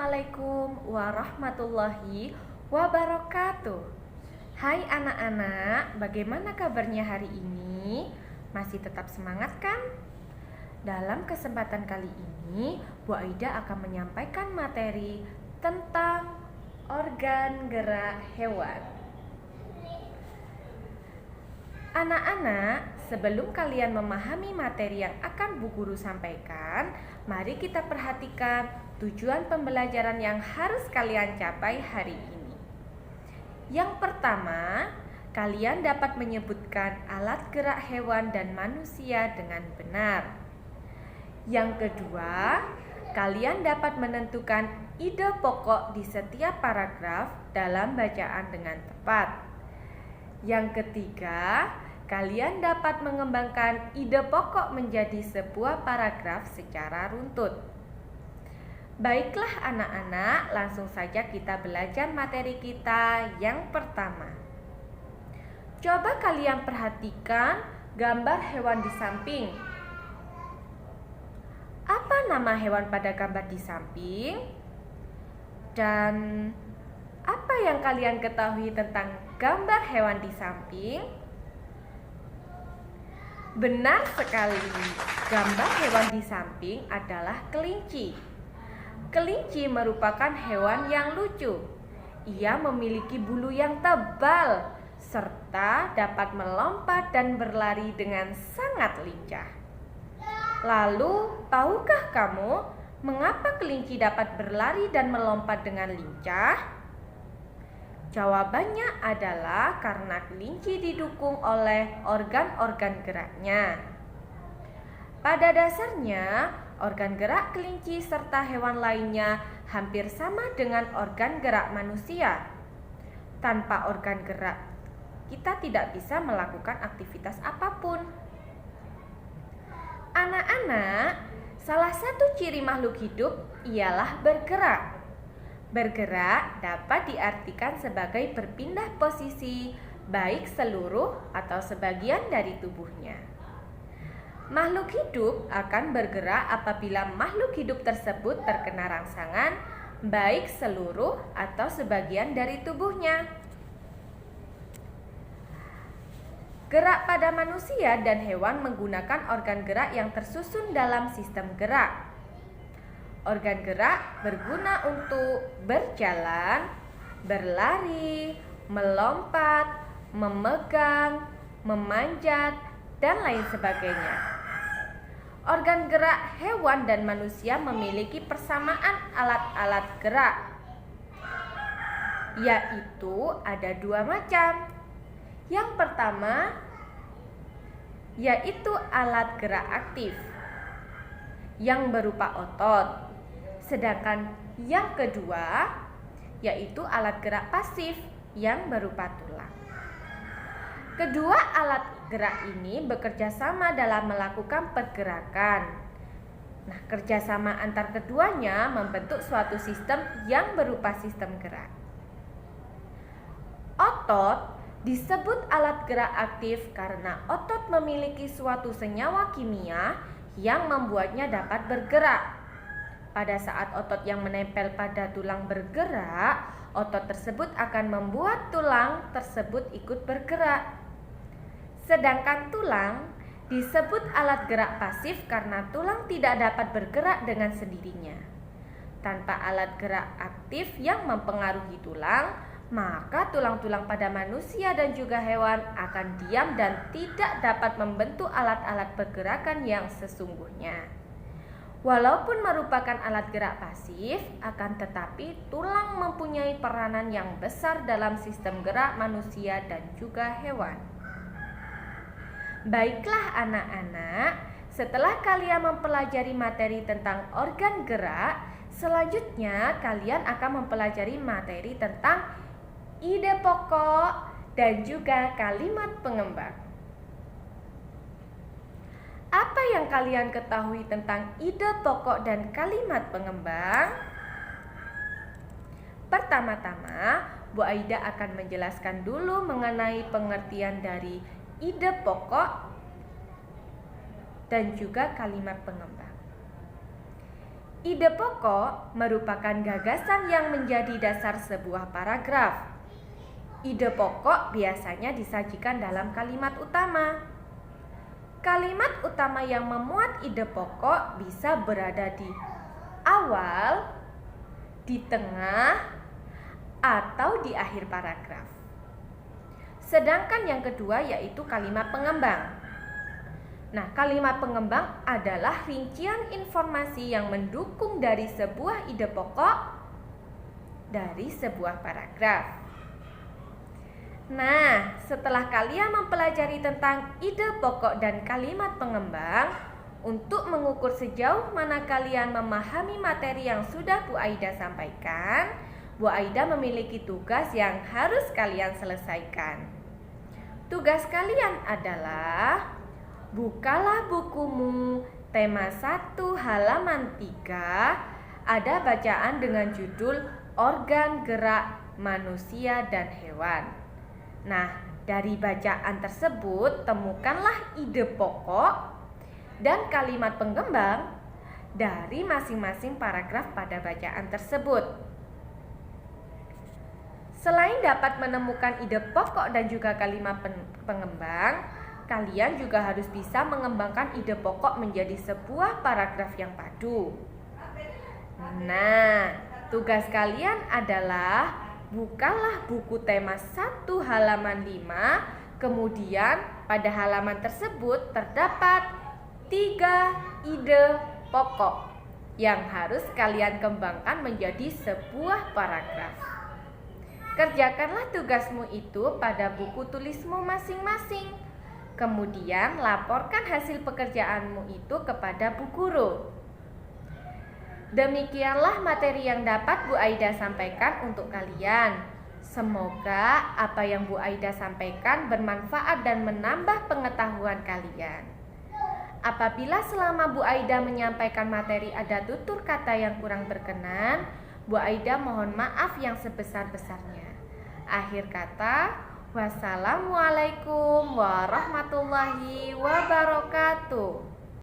Assalamualaikum warahmatullahi wabarakatuh. Hai anak-anak, bagaimana kabarnya hari ini? Masih tetap semangat kan? Dalam kesempatan kali ini, Bu Aida akan menyampaikan materi tentang organ gerak hewan. Anak-anak, sebelum kalian memahami materi yang akan Bu Guru sampaikan, mari kita perhatikan tujuan pembelajaran yang harus kalian capai hari ini. Yang pertama, kalian dapat menyebutkan alat gerak hewan dan manusia dengan benar. Yang kedua, kalian dapat menentukan ide pokok di setiap paragraf dalam bacaan dengan tepat. Yang ketiga, kalian dapat mengembangkan ide pokok menjadi sebuah paragraf secara runtut. Baiklah anak-anak, langsung saja kita belajar materi kita yang pertama. Coba kalian perhatikan gambar hewan di samping. Apa nama hewan pada gambar di samping? Dan apa yang kalian ketahui tentang gambar hewan di samping? Benar sekali, gambar hewan di samping adalah kelinci. Kelinci merupakan hewan yang lucu. Ia memiliki bulu yang tebal serta dapat melompat dan berlari dengan sangat lincah. Lalu, tahukah kamu mengapa kelinci dapat berlari dan melompat dengan lincah? Jawabannya adalah karena kelinci didukung oleh organ-organ geraknya. Pada dasarnya, organ gerak kelinci serta hewan lainnya hampir sama dengan organ gerak manusia. Tanpa organ gerak, kita tidak bisa melakukan aktivitas apapun. Anak-anak, salah satu ciri makhluk hidup ialah bergerak. Bergerak dapat diartikan sebagai berpindah posisi, baik seluruh atau sebagian dari tubuhnya. Makhluk hidup akan bergerak apabila makhluk hidup tersebut terkena rangsangan, baik seluruh atau sebagian dari tubuhnya. Gerak pada manusia dan hewan menggunakan organ gerak yang tersusun dalam sistem gerak. Organ gerak berguna untuk berjalan, berlari, melompat, memegang, memanjat, dan lain sebagainya. Organ gerak hewan dan manusia memiliki persamaan alat-alat gerak, yaitu ada dua macam. Yang pertama, yaitu alat gerak aktif yang berupa otot. Sedangkan yang kedua, yaitu alat gerak pasif yang berupa tulang. Kedua alat gerak ini bekerja sama dalam melakukan pergerakan. Nah, kerjasama antar keduanya membentuk suatu sistem yang berupa sistem gerak. Otot disebut alat gerak aktif karena otot memiliki suatu senyawa kimia yang membuatnya dapat bergerak. Pada saat otot yang menempel pada tulang bergerak, otot tersebut akan membuat tulang tersebut ikut bergerak. Sedangkan tulang disebut alat gerak pasif karena tulang tidak dapat bergerak dengan sendirinya. Tanpa alat gerak aktif yang mempengaruhi tulang, maka tulang-tulang pada manusia dan juga hewan akan diam dan tidak dapat membentuk alat-alat pergerakan yang sesungguhnya. Walaupun merupakan alat gerak pasif, akan tetapi tulang mempunyai peranan yang besar dalam sistem gerak manusia dan juga hewan. Baiklah anak-anak, setelah kalian mempelajari materi tentang organ gerak, selanjutnya kalian akan mempelajari materi tentang ide pokok dan juga kalimat pengembang. Apa yang kalian ketahui tentang ide pokok dan kalimat pengembang? Pertama-tama, Bu Aida akan menjelaskan dulu mengenai pengertian dari ide pokok dan juga kalimat pengembang. Ide pokok merupakan gagasan yang menjadi dasar sebuah paragraf. Ide pokok biasanya disajikan dalam kalimat utama. Kalimat utama yang memuat ide pokok bisa berada di awal, di tengah, atau di akhir paragraf. Sedangkan yang kedua yaitu kalimat pengembang. Nah, kalimat pengembang adalah rincian informasi yang mendukung dari sebuah ide pokok dari sebuah paragraf. Nah, setelah kalian mempelajari tentang ide pokok dan kalimat pengembang, untuk mengukur sejauh mana kalian memahami materi yang sudah Bu Aida sampaikan, Bu Aida memiliki tugas yang harus kalian selesaikan. Tugas kalian adalah bukalah bukumu, tema 1 halaman 3, ada bacaan dengan judul Organ Gerak Manusia dan Hewan. Nah, dari bacaan tersebut temukanlah ide pokok dan kalimat pengembang dari masing-masing paragraf pada bacaan tersebut. Selain dapat menemukan ide pokok dan juga kalimat pengembang, kalian juga harus bisa mengembangkan ide pokok menjadi sebuah paragraf yang padu. Nah, tugas kalian adalah bukalah buku tema 1 halaman 5, kemudian pada halaman tersebut terdapat 3 ide pokok yang harus kalian kembangkan menjadi sebuah paragraf. Kerjakanlah tugasmu itu pada buku tulismu masing-masing. Kemudian laporkan hasil pekerjaanmu itu kepada Bu Guru. Demikianlah materi yang dapat Bu Aida sampaikan untuk kalian. Semoga apa yang Bu Aida sampaikan bermanfaat dan menambah pengetahuan kalian. Apabila selama Bu Aida menyampaikan materi ada tutur kata yang kurang berkenan, Bu Aida mohon maaf yang sebesar-besarnya. Akhir kata, wassalamualaikum warahmatullahi wabarakatuh.